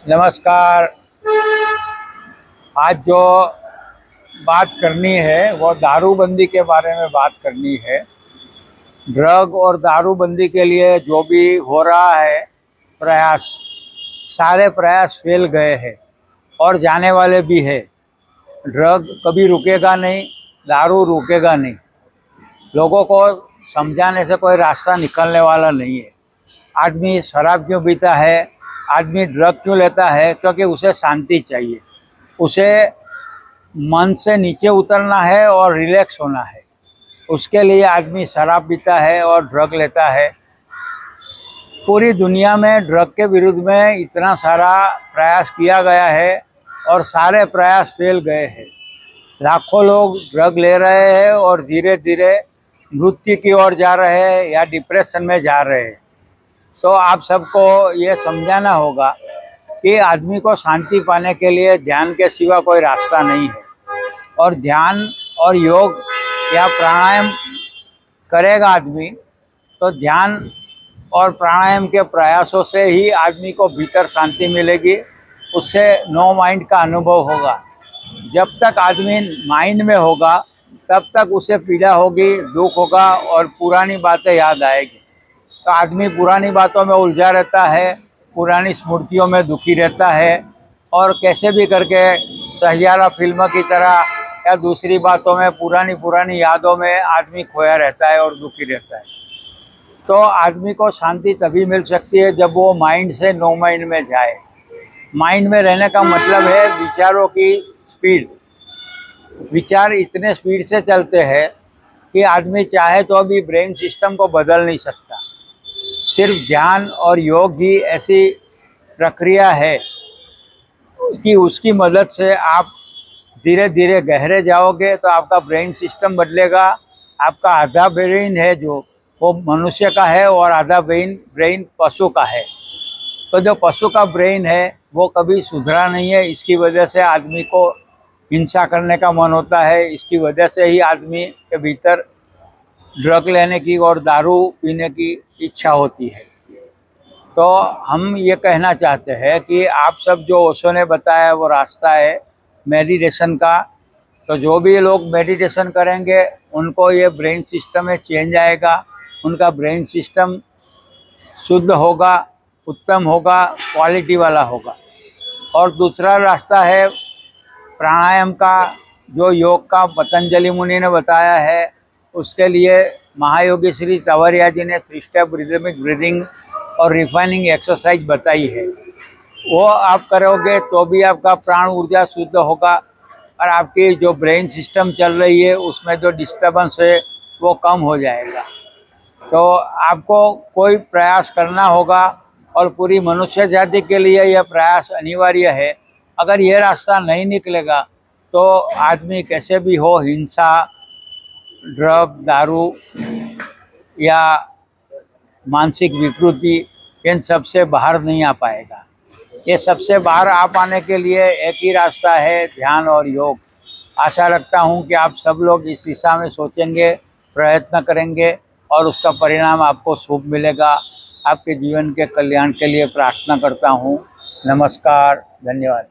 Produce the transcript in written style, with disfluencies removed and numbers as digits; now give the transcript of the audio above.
नमस्कार। आज जो बात करनी है वो दारूबंदी के बारे में बात करनी है। ड्रग और दारूबंदी के लिए जो भी हो रहा है प्रयास, सारे प्रयास फेल गए हैं और जाने वाले भी है। ड्रग कभी रुकेगा नहीं, दारू रुकेगा नहीं। लोगों को समझाने से कोई रास्ता निकलने वाला नहीं है। आदमी शराब क्यों पीता है, आदमी ड्रग क्यों लेता है? क्योंकि उसे शांति चाहिए, उसे मन से नीचे उतरना है और रिलैक्स होना है। उसके लिए आदमी शराब पीता है और ड्रग लेता है। पूरी दुनिया में ड्रग के विरुद्ध में इतना सारा प्रयास किया गया है और सारे प्रयास फेल गए हैं। लाखों लोग ड्रग ले रहे हैं और धीरे धीरे मृत्यु की ओर जा रहे हैं या डिप्रेशन में जा रहे हैं। तो आप सबको ये समझाना होगा कि आदमी को शांति पाने के लिए ध्यान के सिवा कोई रास्ता नहीं है। और ध्यान और योग या प्राणायाम करेगा आदमी तो ध्यान और प्राणायाम के प्रयासों से ही आदमी को भीतर शांति मिलेगी, उससे नो माइंड का अनुभव होगा। जब तक आदमी माइंड में होगा तब तक उसे पीड़ा होगी, दुख होगा और पुरानी बातें याद आएगी। तो आदमी पुरानी बातों में उलझा रहता है, पुरानी स्मृतियों में दुखी रहता है और कैसे भी करके सहियारा फिल्म की तरह या दूसरी बातों में पुरानी यादों में आदमी खोया रहता है और दुखी रहता है। तो आदमी को शांति तभी मिल सकती है जब वो माइंड से नो माइंड में जाए। माइंड में रहने का मतलब है विचारों की स्पीड। विचार इतने स्पीड से चलते हैं कि आदमी चाहे तो भी ब्रेन सिस्टम को बदल नहीं सकता। सिर्फ ध्यान और योग ही ऐसी प्रक्रिया है कि उसकी मदद से आप धीरे धीरे गहरे जाओगे तो आपका ब्रेन सिस्टम बदलेगा। आपका आधा ब्रेन है जो वो मनुष्य का है और आधा ब्रेन पशु का है। तो जो पशु का ब्रेन है वो कभी सुधरा नहीं है। इसकी वजह से आदमी को हिंसा करने का मन होता है। इसकी वजह से ही आदमी के भीतर ड्रग लेने की और दारू पीने की इच्छा होती है। तो हम ये कहना चाहते हैं कि आप सब जो ओशो ने बताया वो रास्ता है मेडिटेशन का। तो जो भी लोग मेडिटेशन करेंगे उनको ये ब्रेन सिस्टम में चेंज आएगा, उनका ब्रेन सिस्टम शुद्ध होगा, उत्तम होगा, क्वालिटी वाला होगा। और दूसरा रास्ता है प्राणायाम का, जो योग का पतंजलि मुनि ने बताया है। उसके लिए महायोगी श्री तंवरिया जी ने 3 स्टेप रिदमिक ब्रीदिंग और रिफाइनिंग एक्सरसाइज बताई है। वो आप करोगे तो भी आपका प्राण ऊर्जा शुद्ध होगा और आपकी जो ब्रेन सिस्टम चल रही है उसमें जो डिस्टर्बेंस है वो कम हो जाएगा। तो आपको कोई प्रयास करना होगा और पूरी मनुष्य जाति के लिए यह प्रयास अनिवार्य है। अगर ये रास्ता नहीं निकलेगा तो आदमी कैसे भी हो हिंसा, ड्रग, दारू या मानसिक विकृति इन सबसे बाहर नहीं आ पाएगा। ये सबसे बाहर आ पाने के लिए एक ही रास्ता है, ध्यान और योग। आशा रखता हूँ कि आप सब लोग इस दिशा में सोचेंगे, प्रयत्न करेंगे और उसका परिणाम आपको शुभ मिलेगा। आपके जीवन के कल्याण के लिए प्रार्थना करता हूँ। नमस्कार, धन्यवाद।